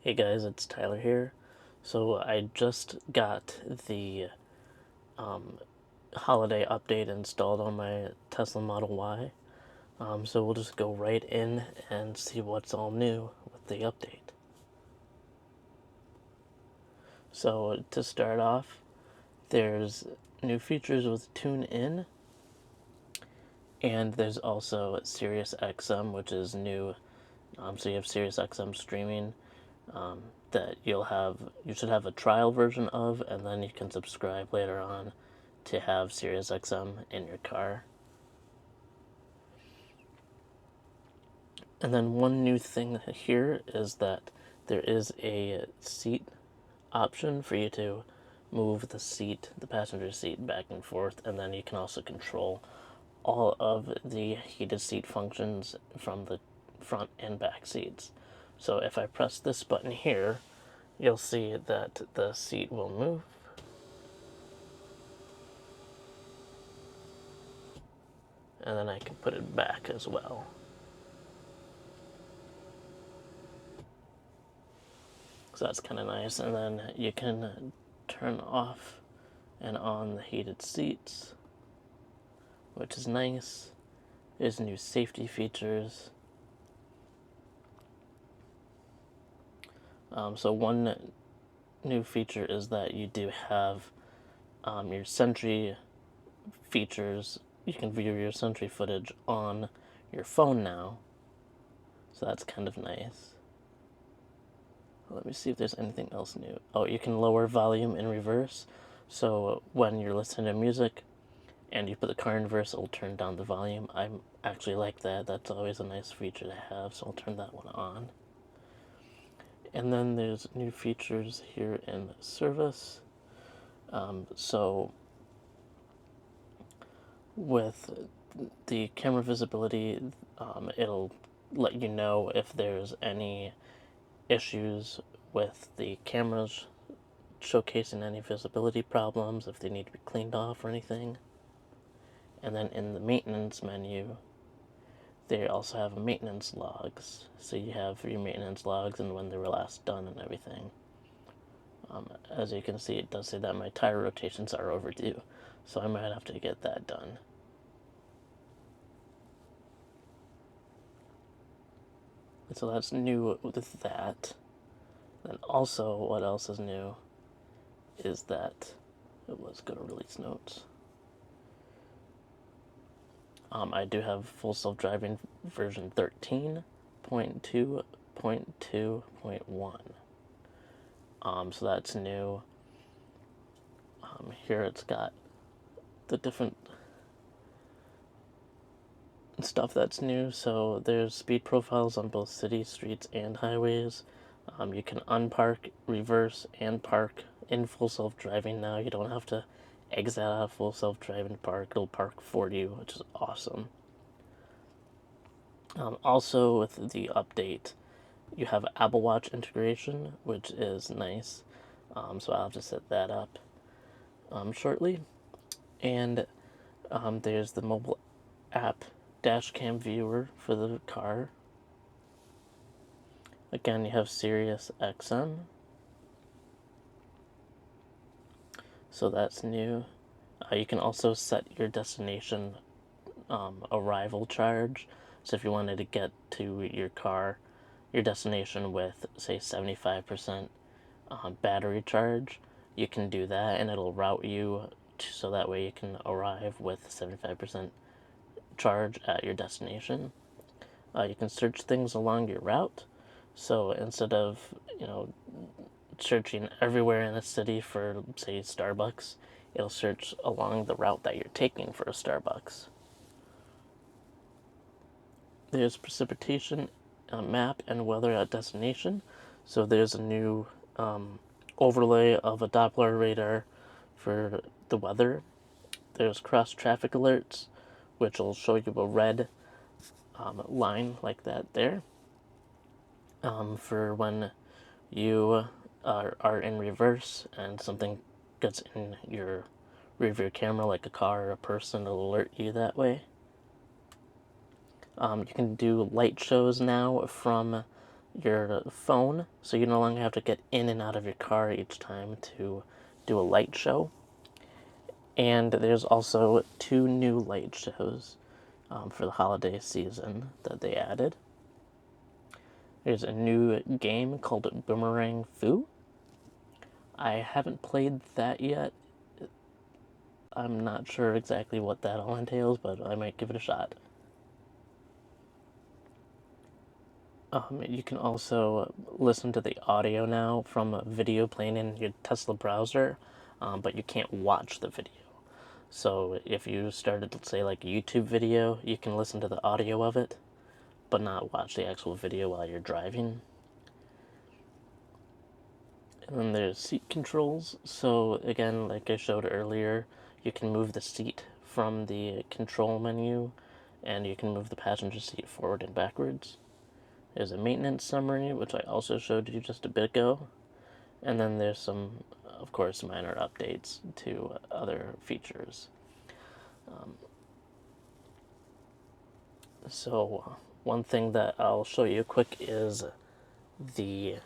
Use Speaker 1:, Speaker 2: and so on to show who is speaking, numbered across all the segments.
Speaker 1: Hey guys, it's Tyler here. So I just got the holiday update installed on my Tesla Model Y. So we'll just go right in and see what's all new with the update. So to start off, there's new features with TuneIn, and there's also Sirius XM, which is new. So you have Sirius XM Streaming, that you should have a trial version of, and then you can subscribe later on to have Sirius XM in your car. And then one new thing here is that there is a seat option for you to move the passenger seat back and forth, and then you can also control all of the heated seat functions from the front and back seats. So if I press this button here, you'll see that the seat will move. And then I can put it back as well. So that's kind of nice. And then you can turn off and on the heated seats, which is nice. There's new safety features. So one new feature is that you do have your Sentry features. You can view your Sentry footage on your phone now. So that's kind of nice. Let me see if there's anything else new. Oh, you can lower volume in reverse. So when you're listening to music and you put the car in reverse, it'll turn down the volume. I actually like that. That's always a nice feature to have, so I'll turn that one on. And then there's new features here in service. So with the camera visibility, it'll let you know if there's any issues with the cameras showcasing any visibility problems, if they need to be cleaned off or anything. And then in the maintenance menu, they also have maintenance logs. So you have your maintenance logs and when they were last done and everything. As you can see, it does say that my tire rotations are overdue, so I might have to get that done. So that's new with that. And also, what else is new is that, let's go to release notes. I do have full self-driving version 13.2.2.1. So that's new. Here it's got the different stuff that's new. So there's speed profiles on both city streets and highways. You can unpark, reverse, and park in full self-driving now. You don't have to exit out of full self-driving park. It'll park for you, which is awesome. Also, with the update, you have Apple Watch integration, which is nice. So I'll have to set that up shortly. And there's the mobile app Dashcam viewer for the car. Again, you have Sirius XM. So that's new. You can also set your destination arrival charge. So if you wanted to get to your destination with, say, 75% battery charge, you can do that, and it'll route you so that way you can arrive with 75% charge at your destination. You can search things along your route. So instead of, searching everywhere in a city for, say, Starbucks, it'll search along the route that you're taking for a Starbucks. There's precipitation map and weather at destination. So there's a new overlay of a Doppler radar for the weather. There's cross traffic alerts, which will show you a red line like that there. For when you are in reverse and something gets in your rear view camera, like a car or a person, it'll alert you that way. You can do light shows now from your phone, so you no longer have to get in and out of your car each time to do a light show. And there's also 2 new light shows for the holiday season that they added. There's a new game called Boomerang Fu. I haven't played that yet. I'm not sure exactly what that all entails, but I might give it a shot. You can also listen to the audio now from a video playing in your Tesla browser, but you can't watch the video. So if you started, let's say, like a YouTube video, you can listen to the audio of it, but not watch the actual video while you're driving. And then there's seat controls. So again, like I showed earlier, you can move the seat from the control menu, and you can move the passenger seat forward and backwards. There's a maintenance summary, which I also showed you just a bit ago. And then there's some, of course, minor updates to other features. So one thing that I'll show you quick is the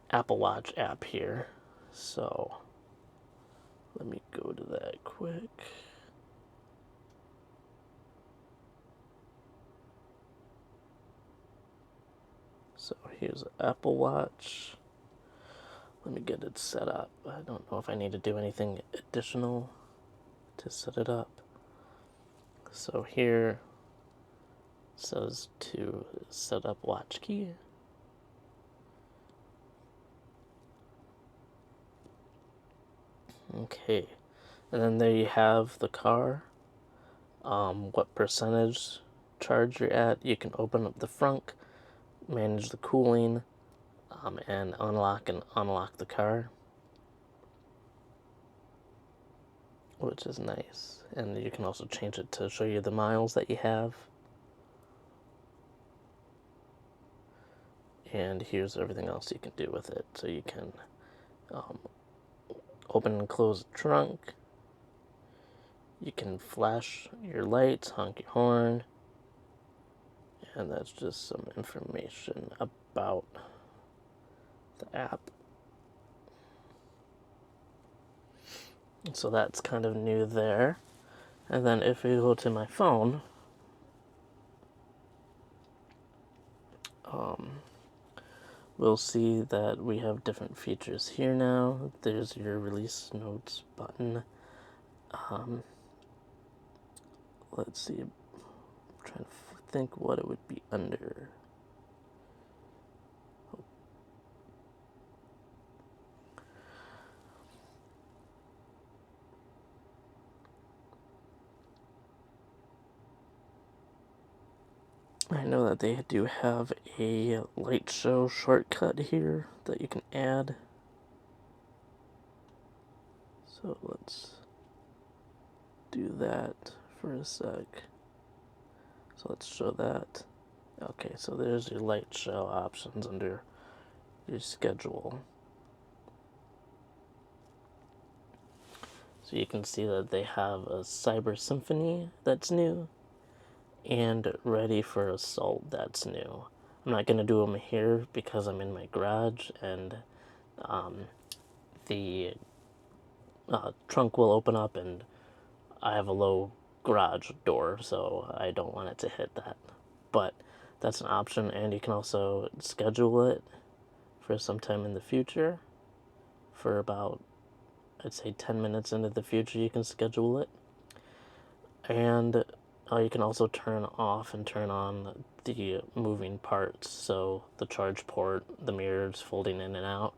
Speaker 1: Apple Watch app here. So let me go to that quick. So here's Apple Watch. Let me get it set up. I don't know if I need to do anything additional to set it up. So here it says to set up watch key. Okay, and then there you have the car, what percentage charge you're at. You can open up the front, manage the cooling, and unlock the car, which is nice. And you can also change it to show you the miles that you have. And here's everything else you can do with it. So you can open and close the trunk. You can flash your lights, honk your horn. And that's just some information about the app. So that's kind of new there. And then if we go to my phone, we'll see that we have different features here now. There's your release notes button. Let's see. I'm trying to think what it would be under. I know that they do have a light show shortcut here that you can add. So let's do that for a sec. So let's show that. Okay, so there's your light show options under your schedule. So you can see that they have a Cyber Symphony that's new, and Ready for Assault that's new. I'm not going to do them here because I'm in my garage, and the trunk will open up, and I have a low garage door, so I don't want it to hit that. But that's an option, and you can also schedule it for some time in the future. For about, I'd say 10 minutes into the future, you can schedule it. And you can also turn off and turn on the moving parts, so the charge port, the mirrors folding in and out,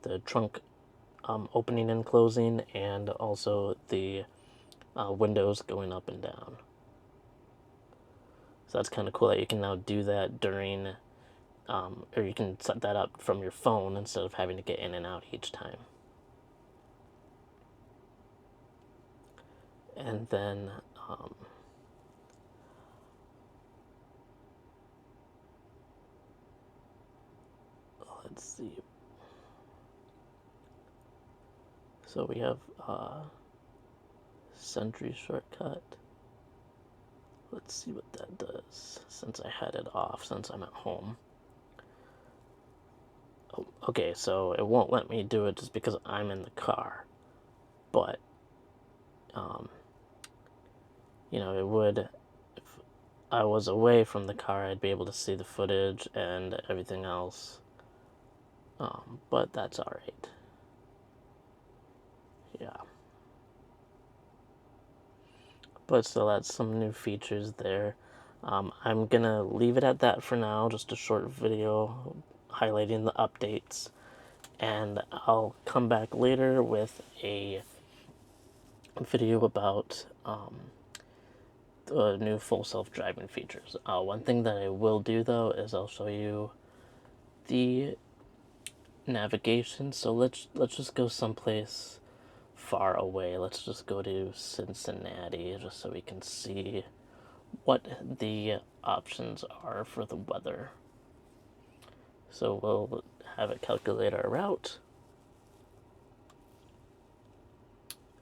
Speaker 1: the trunk opening and closing, and also the windows going up and down. So that's kind of cool that you can now do that during, or you can set that up from your phone instead of having to get in and out each time. And then let's see. So we have Sentry shortcut. Let's see what that does, since I had it off, since I'm at home. Okay, so it won't let me do it just because I'm in the car. But, it would, if I was away from the car, I'd be able to see the footage and everything else. But that's alright. Yeah. But still, that's some new features there. I'm gonna leave it at that for now, just a short video highlighting the updates. And I'll come back later with a video about the new full self-driving features. One thing that I will do though is I'll show you the navigation. So let's just go someplace far away. Let's just go to Cincinnati just so we can see what the options are for the weather. So we'll have it calculate our route.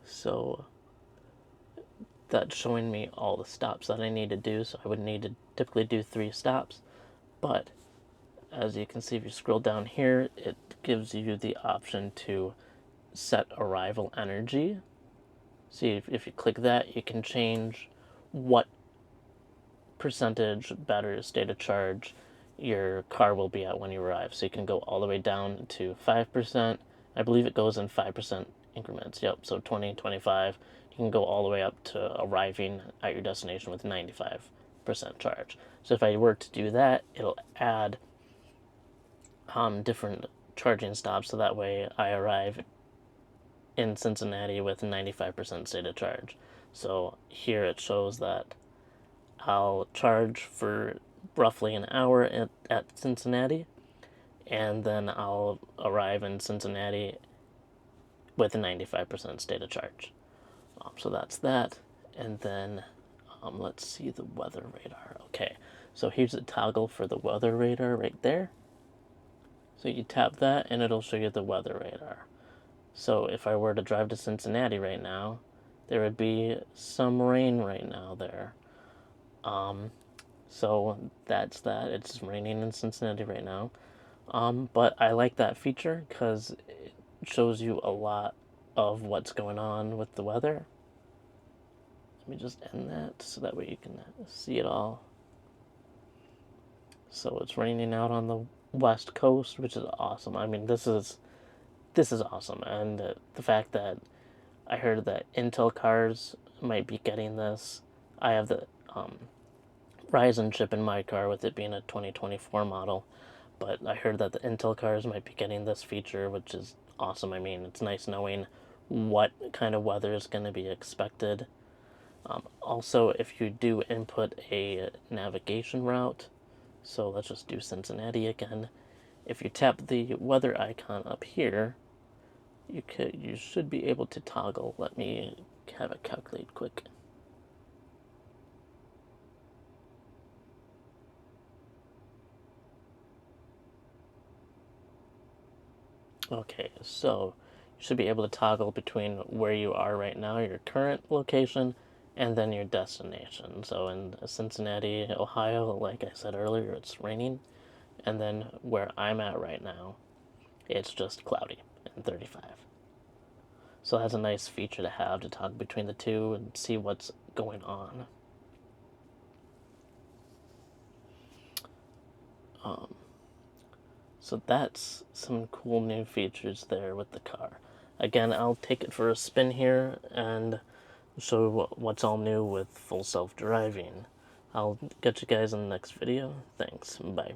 Speaker 1: So that's showing me all the stops that I need to do. So I would need to typically do 3 stops. But as you can see, if you scroll down here, it gives you the option to set arrival energy. See, if you click that, you can change what percentage battery state of charge your car will be at when you arrive. So you can go all the way down to 5%. I believe it goes in 5% increments. Yep, so 20, 25. You can go all the way up to arriving at your destination with 95% charge. So if I were to do that, it'll add different charging stops, so that way I arrive in Cincinnati with 95% state of charge. So here it shows that I'll charge for roughly an hour at Cincinnati, and then I'll arrive in Cincinnati with a 95% state of charge. So that's that. And then let's see the weather radar. Okay, so here's a toggle for the weather radar right there. So you tap that and it'll show you the weather radar. So if I were to drive to Cincinnati right now, there would be some rain right now there. So that's that. It's raining in Cincinnati right now. But I like that feature because it shows you a lot of what's going on with the weather. Let me just end that so that way you can see it all. So it's raining out on the West Coast, which is awesome. I mean, this is awesome, and the fact that I heard that Intel cars might be getting this. I have the Ryzen chip in my car with it being a 2024 model, but I heard that the Intel cars might be getting this feature, which is awesome. I mean, it's nice knowing what kind of weather is going to be expected. Also, if you do input a navigation route, so let's just do Cincinnati again. If you tap the weather icon up here, you should be able to toggle. Let me have it calculate quick. Okay, so you should be able to toggle between where you are right now, your current location, and then your destination. So in Cincinnati, Ohio, like I said earlier, it's raining. And then where I'm at right now, it's just cloudy and 35. So that's a nice feature to have, to toggle between the two and see what's going on. So that's some cool new features there with the car. Again, I'll take it for a spin here and show what's all new with full self-driving. I'll catch you guys in the next video. Thanks. Bye.